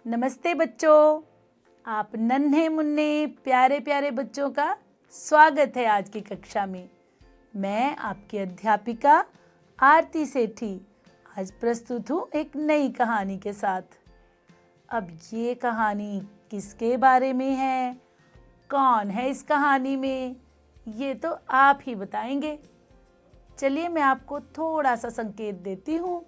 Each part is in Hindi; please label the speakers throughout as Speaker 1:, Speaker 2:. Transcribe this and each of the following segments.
Speaker 1: नमस्ते बच्चों। आप नन्हे मुन्ने प्यारे प्यारे बच्चों का स्वागत है आज की कक्षा में। मैं आपकी अध्यापिका आरती सेठी आज प्रस्तुत हूँ एक नई कहानी के साथ। अब ये कहानी किसके बारे में है, कौन है इस कहानी में, ये तो आप ही बताएंगे। चलिए मैं आपको थोड़ा सा संकेत देती हूँ।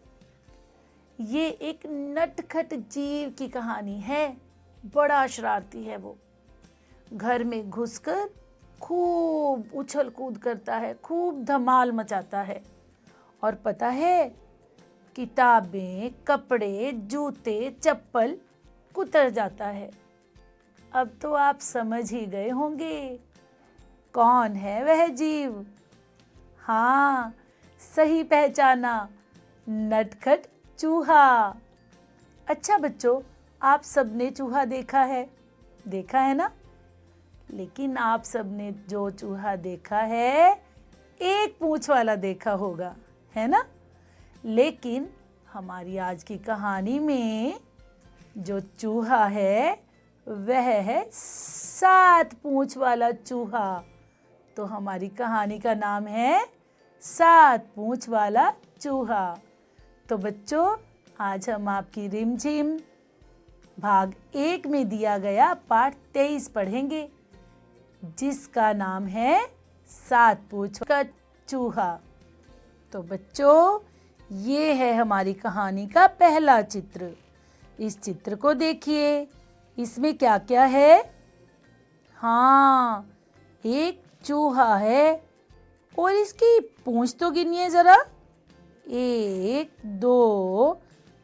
Speaker 1: ये एक नटखट जीव की कहानी है। बड़ा शरारती है वो। घर में घुसकर खूब उछल कूद करता है, खूब धमाल मचाता है। और पता है, किताबें, कपड़े, जूते, चप्पल कुतर जाता है। अब तो आप समझ ही गए होंगे कौन है वह जीव। हाँ, सही पहचाना, नटखट चूहा। अच्छा बच्चों, आप सबने चूहा देखा है ना? लेकिन आप सबने जो चूहा देखा है एक पूंछ वाला देखा होगा, है ना? लेकिन हमारी आज की कहानी में जो चूहा है वह है 7 पूंछ वाला चूहा। तो हमारी कहानी का नाम है 7 पूंछ वाला चूहा। तो बच्चों, आज हम आपकी रिमझिम भाग 1 में दिया गया पाठ 23 पढ़ेंगे, जिसका नाम है 7 पूंछ का चूहा। तो बच्चों, ये है हमारी कहानी का पहला चित्र। इस चित्र को देखिए, इसमें क्या क्या है? हाँ, एक चूहा है और इसकी पूंछ तो गिनिए जरा। 1 2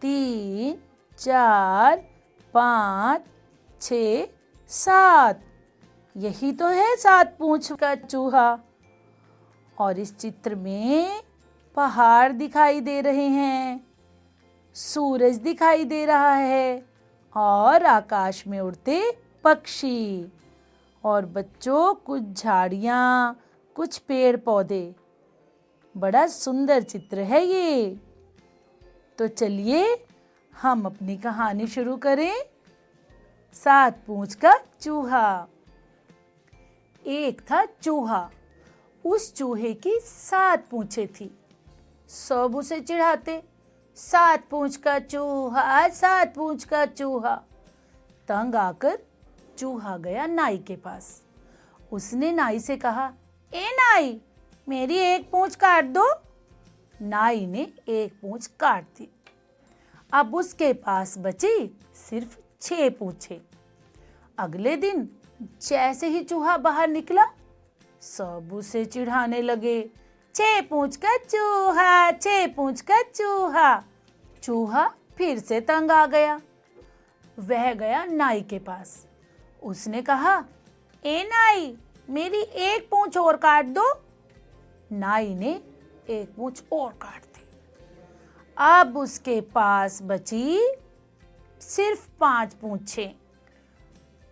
Speaker 1: 3 4 5 6 7। यही तो है 7 पूंछ का चूहा। और इस चित्र में पहाड़ दिखाई दे रहे हैं, सूरज दिखाई दे रहा है और आकाश में उड़ते पक्षी। और बच्चों, कुछ झाड़ियाँ, कुछ पेड़ पौधे। बड़ा सुंदर चित्र है ये। तो चलिए हम अपनी कहानी शुरू करें। 7 पूंछ का चूहा। एक था चूहा। उस चूहे की 7 पूंछें थी। सब उसे चिढ़ाते, 7 पूंछ का चूहा, 7 पूंछ का चूहा। तंग आकर चूहा गया नाई के पास। उसने नाई से कहा, ए नाई, मेरी एक पूंछ काट दो। नाई ने एक पूंछ काट दी। अब उसके पास बची सिर्फ 6 पूंछें। अगले दिन जैसे ही चूहा बाहर निकला, सब उसे चिढ़ाने लगे, 6 पूंछ का चूहा, 6 पूंछ का चूहा। चूहा फिर से तंग आ गया। वह गया नाई के पास। उसने कहा, ए नाई, मेरी एक पूंछ और काट दो। नाई ने एक पूंछ और काट दी। अब उसके पास बची सिर्फ 5 पूंछें।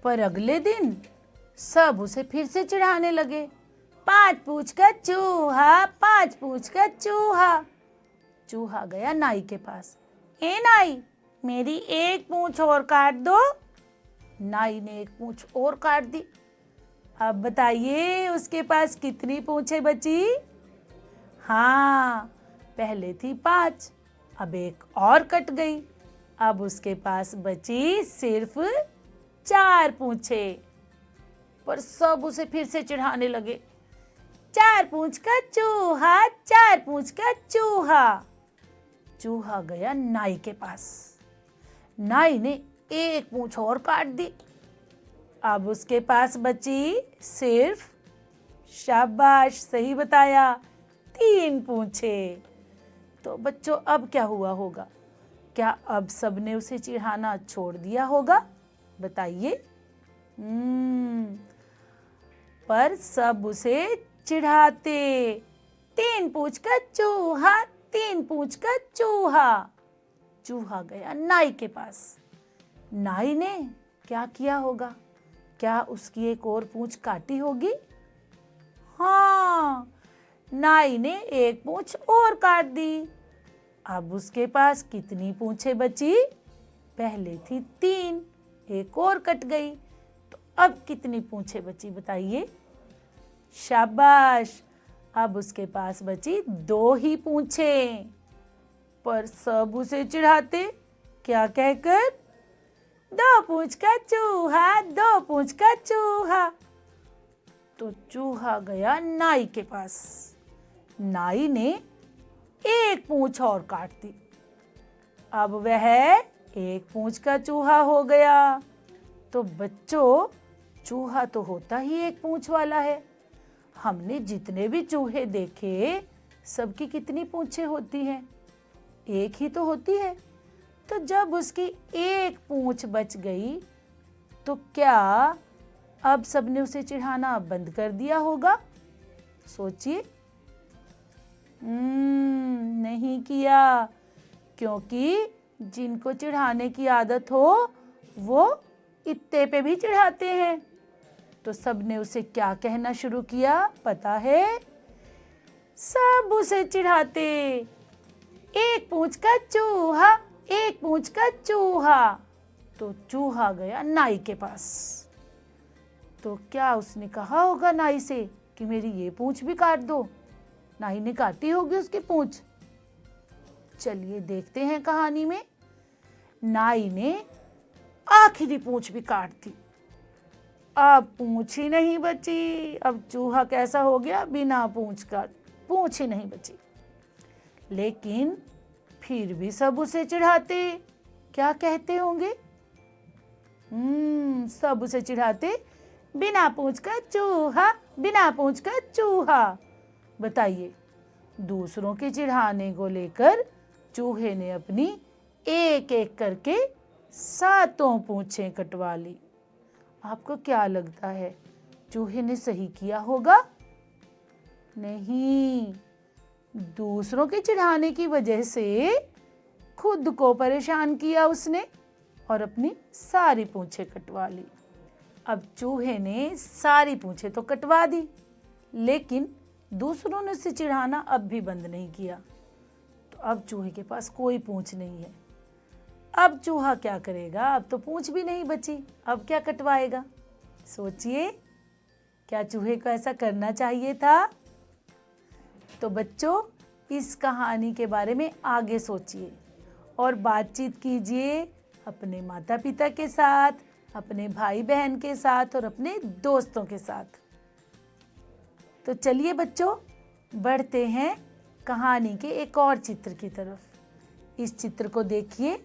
Speaker 1: पर अगले दिन सब उसे फिर से चिढ़ाने लगे, 5 पूंछ का चूहा, 5 पूंछ का चूहा। चूहा गया नाई के पास। ए नाई, मेरी एक पूंछ और काट दो। नाई ने एक पूंछ और काट दी। अब बताइए उसके पास कितनी पूंछें बची? हाँ, पहले थी 5, अब एक और कट गई। अब उसके पास बची सिर्फ 4 पूंछें। पर सब उसे फिर से चिढ़ाने लगे, 4 पूंछ का चूहा, 4 पूंछ का चूहा। चूहा गया नाई के पास। नाई ने एक पूंछ और काट दी। अब उसके पास बची सिर्फ, शाबाश, सही बताया, 3 पूंछें। तो बच्चों, अब क्या हुआ होगा? क्या अब सबने उसे चिढ़ाना छोड़ दिया होगा? बताइए। पर सब उसे चिढ़ाते, 3 पूंछ का चूहा, 3 पूंछ का चूहा। चूहा गया नाई के पास। नाई ने क्या किया होगा? क्या उसकी एक और पूंछ काटी होगी? हाँ, नाई ने एक पूंछ और काट दी। अब उसके पास कितनी पूंछें बची? पहले थी 3, एक और कट गई, तो अब कितनी पूंछें बची बताइए? शाबाश, अब उसके पास बची 2 ही पूंछें। पर सब उसे चिढ़ाते, क्या कहकर? 2 पूंछ का चूहा, 2 पूंछ का चूहा। तो चूहा गया नाई के पास। नाई ने 1 पूंछ और काट दी। अब वह 1 पूंछ का चूहा हो गया। तो बच्चों, चूहा तो होता ही 1 पूंछ वाला है। हमने जितने भी चूहे देखे, सबकी कितनी पूंछें होती हैं? 1 ही तो होती है। तो जब उसकी 1 पूंछ बच गई, तो क्या अब सबने उसे चिढ़ाना बंद कर दिया होगा? सोचिए। नहीं किया, क्योंकि जिनको चिढ़ाने की आदत हो वो इत्ते पे भी चिढ़ाते हैं। तो सबने उसे क्या कहना शुरू किया पता है? सब उसे चिढ़ाते, 1 पूंछ का चूहा, 1 पूंछ का चूहा। तो चूहा गया नाई के पास। तो क्या उसने कहा होगा नाई से कि मेरी ये पूंछ भी काट दो? नाई ने काटी होगी उसकी पूंछ। चलिए देखते हैं कहानी में। नाई ने आखिरी पूंछ भी काट दी। अब पूंछ ही नहीं बची। अब चूहा कैसा हो गया? बिना पूंछ का, पूंछ ही नहीं बची। लेकिन फिर भी सब उसे चिढ़ाते। क्या कहते होंगे? सब उसे चिढ़ाते, बिना पूंछ का चूहा, बिना पूंछ का चूहा। बताइए, दूसरों के चिढ़ाने को लेकर चूहे ने अपनी 1-1 करके 7 पूंछें कटवा ली। आपको क्या लगता है, चूहे ने सही किया होगा? नहीं, दूसरों के चिढ़ाने की वजह से खुद को परेशान किया उसने और अपनी सारी पूंछें कटवा ली। अब चूहे ने सारी पूंछें तो कटवा दी, लेकिन दूसरों ने उसे चिढ़ाना अब भी बंद नहीं किया। तो अब चूहे के पास कोई पूंछ नहीं है। अब चूहा क्या करेगा? अब तो पूंछ भी नहीं बची, अब क्या कटवाएगा? सोचिए, क्या चूहे को ऐसा करना चाहिए था? तो बच्चों, इस कहानी के बारे में आगे सोचिए और बातचीत कीजिए अपने माता पिता के साथ, अपने भाई बहन के साथ और अपने दोस्तों के साथ। तो चलिए बच्चों, बढ़ते हैं कहानी के एक और चित्र की तरफ। इस चित्र को देखिए।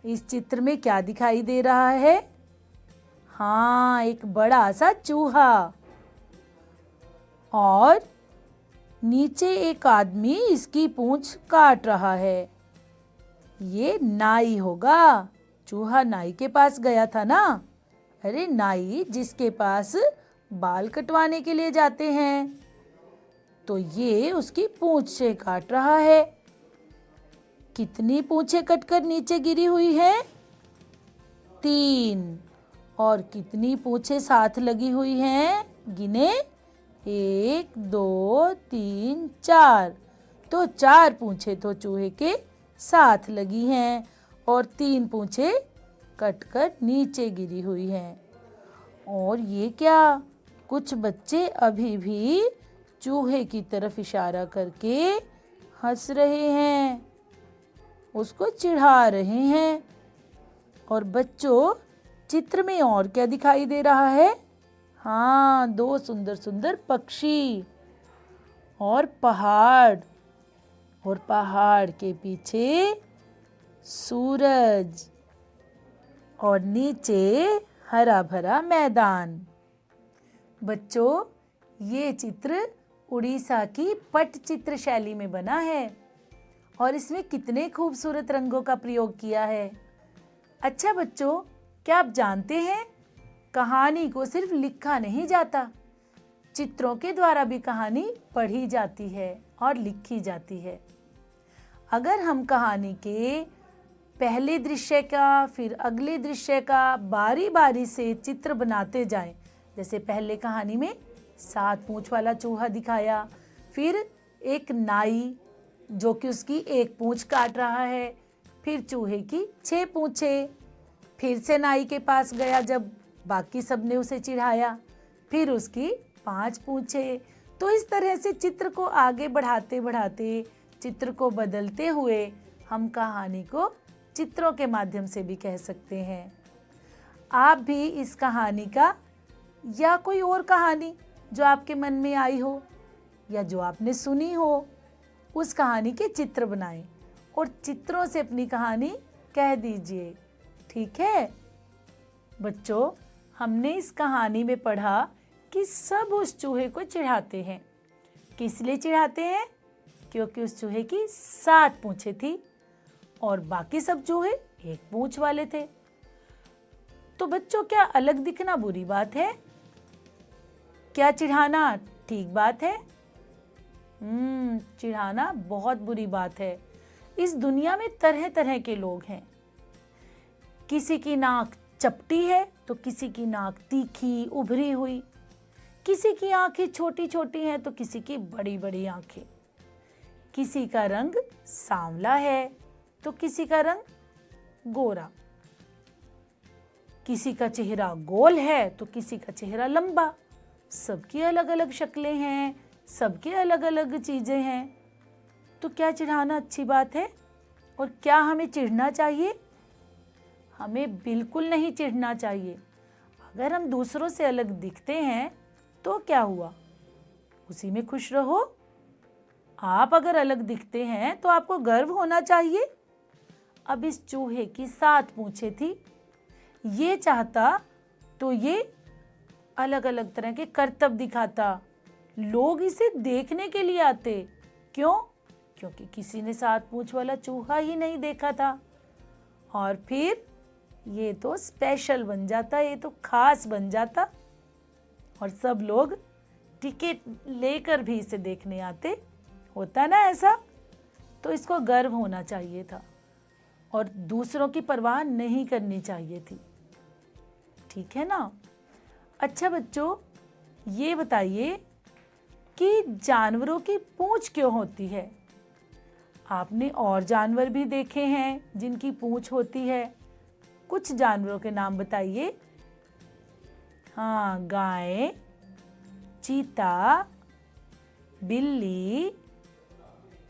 Speaker 1: इस चित्र में क्या दिखाई दे रहा है? हाँ, एक बड़ा सा चूहा और नीचे एक आदमी इसकी पूंछ काट रहा है। ये नाई होगा। चूहा नाई के पास गया था ना। अरे नाई जिसके पास बाल कटवाने के लिए जाते हैं, तो ये उसकी पूंछ से काट रहा है। कितनी पूंछें कटकर नीचे गिरी हुई है? 3। और कितनी पूंछें साथ लगी हुई हैं? गिने, 1 2 3 4। तो 4 पूंछें तो चूहे के साथ लगी हैं और 3 पूंछें कटकर नीचे गिरी हुई हैं। और ये क्या, कुछ बच्चे अभी भी चूहे की तरफ इशारा करके हंस रहे हैं, उसको चिढ़ा रहे हैं। और बच्चों, चित्र में और क्या दिखाई दे रहा है? हाँ, 2 सुंदर सुंदर पक्षी और पहाड़, और पहाड़ के पीछे सूरज और नीचे हरा भरा मैदान। बच्चों, ये चित्र उड़ीसा की पटचित्र शैली में बना है और इसमें कितने खूबसूरत रंगों का प्रयोग किया है। अच्छा बच्चों, क्या आप जानते हैं, कहानी को सिर्फ लिखा नहीं जाता, चित्रों के द्वारा भी कहानी पढ़ी जाती है और लिखी जाती है। अगर हम कहानी के पहले दृश्य का, फिर अगले दृश्य का बारी बारी से चित्र बनाते जाएं, जैसे पहले कहानी में 7 पूंछ वाला चूहा दिखाया, फिर एक नाई जो कि उसकी 1 पूंछ काट रहा है, फिर चूहे की 6 पूंछें। फिर से नाई के पास गया जब बाकी सब ने उसे चिढ़ाया, फिर उसकी 5 पूंछें। तो इस तरह से चित्र को आगे बढ़ाते बढ़ाते, चित्र को बदलते हुए हम कहानी को चित्रों के माध्यम से भी कह सकते हैं। आप भी इस कहानी का या कोई और कहानी जो आपके मन में आई हो या जो आपने सुनी हो, उस कहानी के चित्र बनाएं और चित्रों से अपनी कहानी कह दीजिए। ठीक है बच्चों, हमने इस कहानी में पढ़ा कि सब उस चूहे को चिढ़ाते हैं। किस लिए चिढ़ाते हैं? क्योंकि उस चूहे की 7 पूंछें थी और बाकी सब चूहे 1 पूंछ वाले थे। तो बच्चों, क्या अलग दिखना बुरी बात है? क्या चिढ़ाना ठीक बात है? चिढ़ाना बहुत बुरी बात है। इस दुनिया में तरह तरह के लोग हैं। किसी की नाक चपटी है तो किसी की नाक तीखी उभरी हुई, किसी की आंखें छोटी छोटी हैं तो किसी की बड़ी बड़ी आंखें, किसी का रंग सांवला है तो किसी का रंग गोरा, किसी का चेहरा गोल है तो किसी का चेहरा लंबा। सबकी अलग अलग शक्लें हैं, सबके अलग अलग चीजें हैं। तो क्या चिढ़ाना अच्छी बात है? और क्या हमें चिढ़ना चाहिए? हमें बिल्कुल नहीं चिढ़ना चाहिए। अगर हम दूसरों से अलग दिखते हैं तो क्या हुआ, उसी में खुश रहो। आप अगर अलग दिखते हैं तो आपको गर्व होना चाहिए। अब इस चूहे की 7 पूंछें थी, ये चाहता तो ये अलग अलग तरह के करतब दिखाता, लोग इसे देखने के लिए आते। क्यों? क्योंकि किसी ने 7 पूंछ वाला चूहा ही नहीं देखा था। और फिर ये तो स्पेशल बन जाता, ये तो खास बन जाता और सब लोग टिकट लेकर भी इसे देखने आते। होता ना ऐसा? तो इसको गर्व होना चाहिए था और दूसरों की परवाह नहीं करनी चाहिए थी। ठीक है ना? अच्छा बच्चों, ये बताइए कि जानवरों की पूंछ क्यों होती है? आपने और जानवर भी देखे हैं जिनकी पूंछ होती है। कुछ जानवरों के नाम बताइए। हाँ, गाय, चीता, बिल्ली,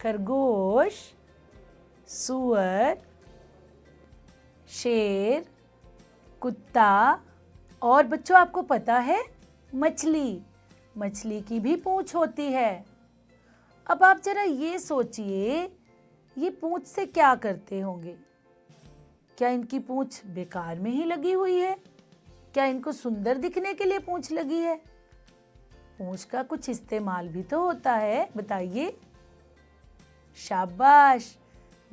Speaker 1: खरगोश, सूअर, शेर, कुत्ता और बच्चों आपको पता है मछली की भी पूंछ होती है। अब आप जरा ये सोचिए, ये पूंछ से क्या करते होंगे? क्या इनकी पूंछ बेकार में ही लगी हुई है? क्या इनको सुंदर दिखने के लिए पूंछ लगी है? पूंछ का कुछ इस्तेमाल भी तो होता है, बताइए। शाबाश!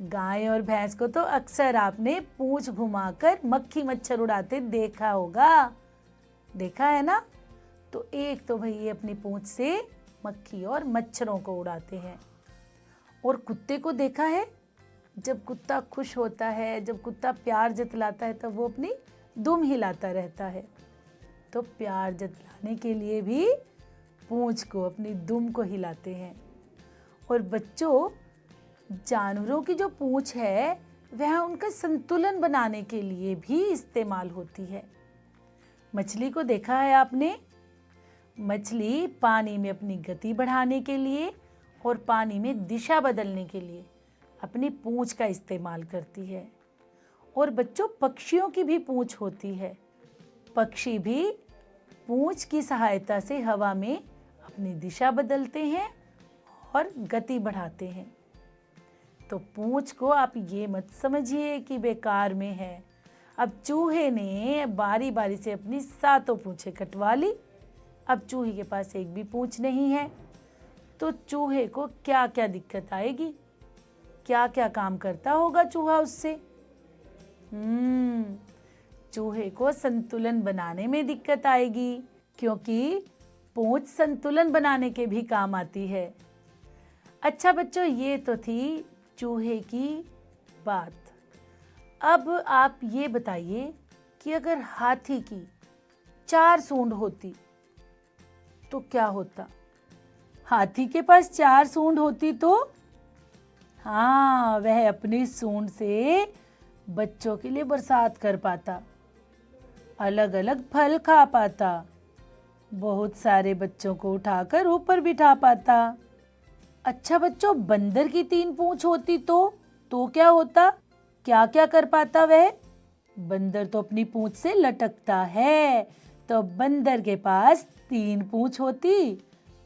Speaker 1: गाय और भैंस को तो अक्सर आपने पूंछ घुमाकर मक्खी मच्छर उड़ाते देखा होगा। देखा है ना? तो एक तो भाई ये अपनी पूंछ से मक्खी और मच्छरों को उड़ाते हैं। और कुत्ते को देखा है, जब कुत्ता खुश होता है, जब कुत्ता प्यार जतलाता है, तब वो अपनी दुम हिलाता रहता है। तो प्यार जतलाने के लिए भी पूंछ को, अपनी दुम को हिलाते हैं। और बच्चों, जानवरों की जो पूंछ है वह उनका संतुलन बनाने के लिए भी इस्तेमाल होती है। मछली को देखा है आपने? मछली पानी में अपनी गति बढ़ाने के लिए और पानी में दिशा बदलने के लिए अपनी पूंछ का इस्तेमाल करती है। और बच्चों, पक्षियों की भी पूंछ होती है। पक्षी भी पूंछ की सहायता से हवा में अपनी दिशा बदलते हैं और गति बढ़ाते हैं। तो पूंछ को आप ये मत समझिए कि बेकार में है। अब चूहे ने बारी बारी से अपनी 7 पूंछें कटवा ली। अब चूहे के पास एक भी पूंछ नहीं है। तो चूहे को क्या क्या दिक्कत आएगी? क्या क्या काम करता होगा चूहा उससे? चूहे को संतुलन बनाने में दिक्कत आएगी, क्योंकि पूंछ संतुलन बनाने के भी काम आती है। अच्छा बच्चों, ये तो थी चूहे की बात। अब आप ये बताइए कि अगर हाथी की 4 सूंड होती तो क्या होता? हाथी के पास 4 सूंड होती तो हाँ, वह अपनी सूंड से बच्चों के लिए बरसात कर पाता, अलग अलग फल खा पाता, बहुत सारे बच्चों को उठाकर ऊपर बिठा पाता। अच्छा बच्चों, बंदर की 3 पूंछ होती तो क्या होता? क्या क्या कर पाता वह? बंदर तो अपनी पूंछ से लटकता है, तो बंदर के पास 3 पूंछ होती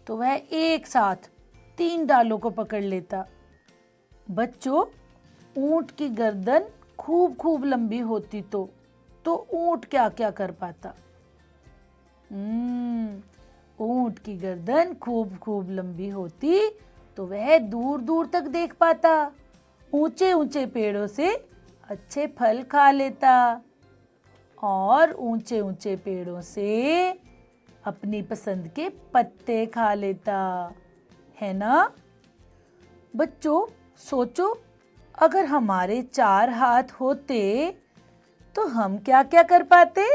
Speaker 1: तो वह एक साथ 3 डालों को पकड़ लेता। बच्चों, ऊंट की गर्दन खूब खूब लंबी होती तो ऊंट क्या क्या कर पाता? ऊंट की गर्दन खूब खूब लंबी होती तो वह दूर दूर तक देख पाता, ऊंचे ऊंचे पेड़ों से अच्छे फल खा लेता और ऊंचे ऊंचे पेड़ों से अपनी पसंद के पत्ते खा लेता, है ना? बच्चों सोचो, अगर हमारे 4 हाथ होते तो हम क्या क्या कर पाते?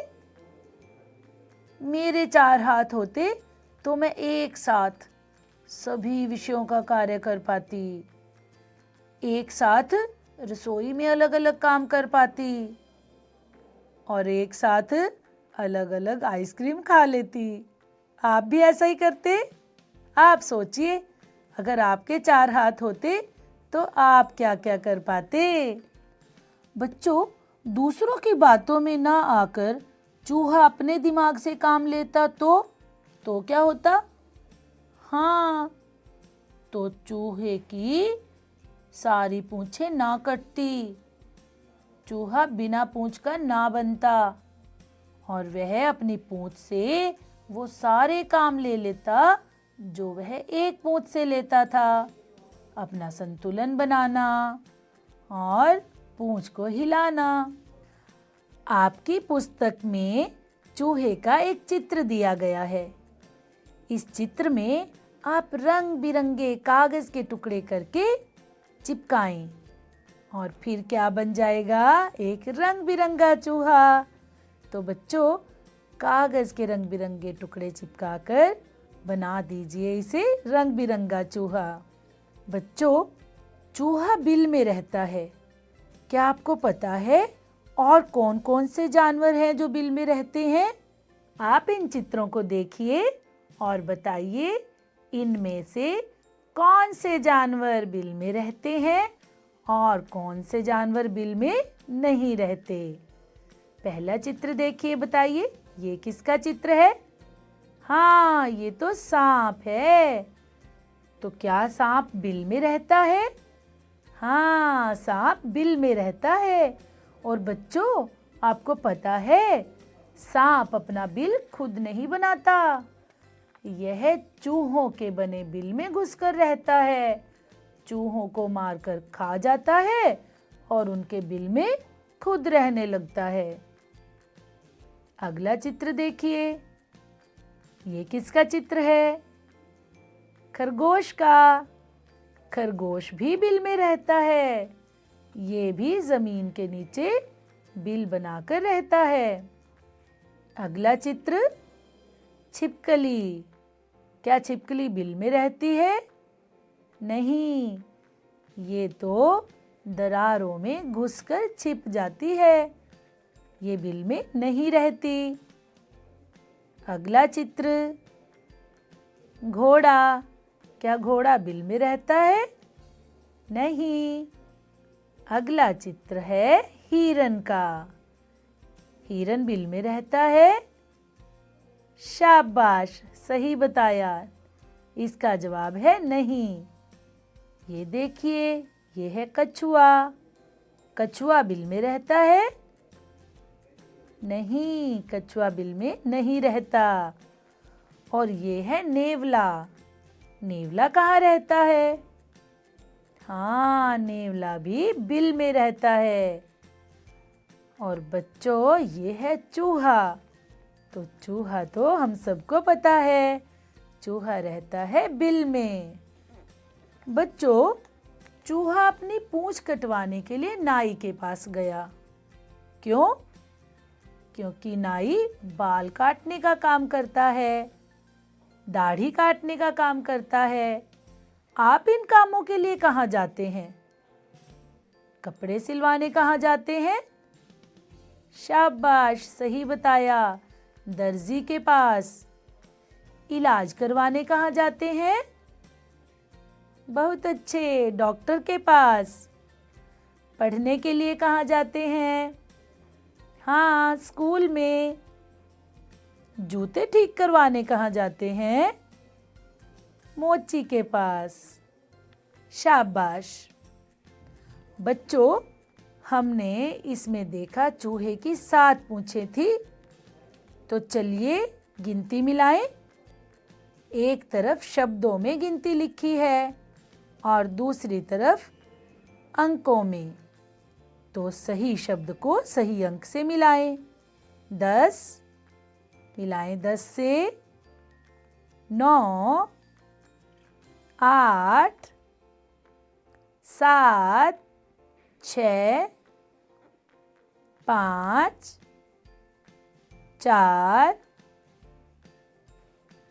Speaker 1: मेरे 4 हाथ होते तो मैं एक साथ सभी विषयों का कार्य कर पाती, एक साथ रसोई में अलग अलग काम कर पाती और एक साथ अलग अलग आइसक्रीम खा लेती। आप भी ऐसा ही करते? आप सोचिए, अगर आपके 4 हाथ होते तो आप क्या क्या कर पाते? बच्चों, दूसरों की बातों में ना आकर चूहा अपने दिमाग से काम लेता तो क्या होता? हाँ, तो चूहे की सारी पूंछें ना कटती, चूहा बिना पूंछ का ना बनता और वह अपनी पूंछ से वो सारे काम ले लेता जो वह एक पूंछ से लेता था, अपना संतुलन बनाना और पूंछ को हिलाना। आपकी पुस्तक में चूहे का एक चित्र दिया गया है। इस चित्र में आप रंग बिरंगे कागज के टुकड़े करके चिपकाएं और फिर क्या बन जाएगा? एक रंग बिरंगा चूहा। तो बच्चों, कागज के रंग बिरंगे टुकड़े चिपकाकर बना दीजिए इसे रंग बिरंगा चूहा। बच्चों, चूहा बिल में रहता है। क्या आपको पता है और कौन कौन से जानवर हैं जो बिल में रहते हैं? आप इन चित्रों को देखिए और बताइए, इनमें से कौन से जानवर बिल में रहते हैं और कौन से जानवर बिल में नहीं रहते। पहला चित्र देखिए, बताइए ये किसका चित्र है? हाँ, ये तो सांप है। तो क्या सांप बिल में रहता है? हाँ, सांप बिल में रहता है। और बच्चों, आपको पता है सांप अपना बिल खुद नहीं बनाता, यह चूहों के बने बिल में घुसकर रहता है, चूहों को मारकर खा जाता है और उनके बिल में खुद रहने लगता है। अगला चित्र देखिए, ये किसका चित्र है? खरगोश का। खरगोश भी बिल में रहता है, ये भी जमीन के नीचे बिल बनाकर रहता है। अगला चित्र, छिपकली। क्या छिपकली बिल में रहती है? नहीं, ये तो दरारों में घुसकर छिप जाती है, ये बिल में नहीं रहती। अगला चित्र, घोड़ा। क्या घोड़ा बिल में रहता है? नहीं। अगला चित्र है हिरन का। हिरन बिल में रहता है? शाबाश, सही बताया। इसका जवाब है नहीं। ये देखिए, ये है कछुआ। कछुआ बिल में रहता है? नहीं, कछुआ बिल में नहीं रहता। और ये है नेवला। नेवला कहाँ रहता है? हाँ, नेवला भी बिल में रहता है। और बच्चों, ये है चूहा। तो चूहा तो हम सबको पता है, चूहा रहता है बिल में। बच्चों, चूहा अपनी पूंछ कटवाने के लिए नाई के पास गया। क्यों? क्योंकि नाई बाल काटने का काम करता है, दाढ़ी काटने का काम करता है। आप इन कामों के लिए कहाँ जाते हैं? कपड़े सिलवाने कहाँ जाते हैं? शाबाश, सही बताया, दर्जी के पास। इलाज करवाने कहाँ जाते हैं? बहुत अच्छे, डॉक्टर के पास। पढ़ने के लिए कहाँ जाते हैं? हाँ, स्कूल में। जूते ठीक करवाने कहाँ जाते हैं? मोची के पास। शाबाश। बच्चों, हमने इसमें देखा चूहे की 7 पूंछें थी। तो चलिए गिनती मिलाएं। एक तरफ शब्दों में गिनती लिखी है और दूसरी तरफ अंकों में। तो सही शब्द को सही अंक से मिलाएं। 10 मिलाएं 10 से। 9, 8, 7, 6, 5, 4,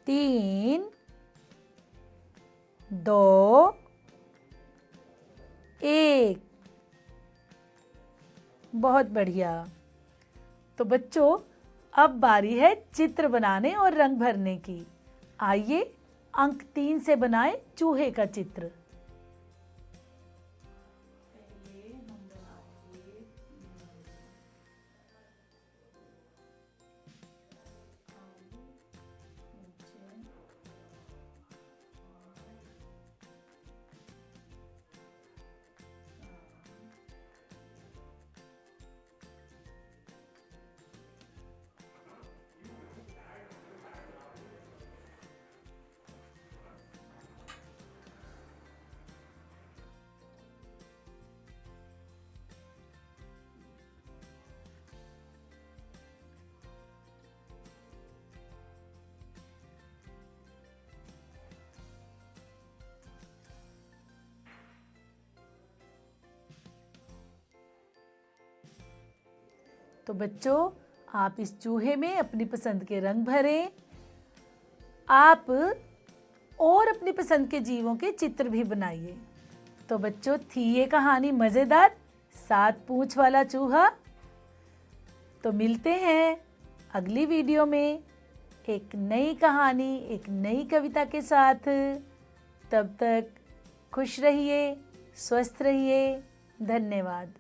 Speaker 1: 3, 2, 1। बहुत बढ़िया। तो बच्चों, अब बारी है चित्र बनाने और रंग भरने की। आइए अंक 3 से बनाएं चूहे का चित्र। तो बच्चों, आप इस चूहे में अपनी पसंद के रंग भरें। आप और अपनी पसंद के जीवों के चित्र भी बनाइए। तो बच्चों, थी ये कहानी मज़ेदार, 7 पूंछ वाला चूहा। तो मिलते हैं अगली वीडियो में एक नई कहानी, एक नई कविता के साथ। तब तक खुश रहिए, स्वस्थ रहिए। धन्यवाद।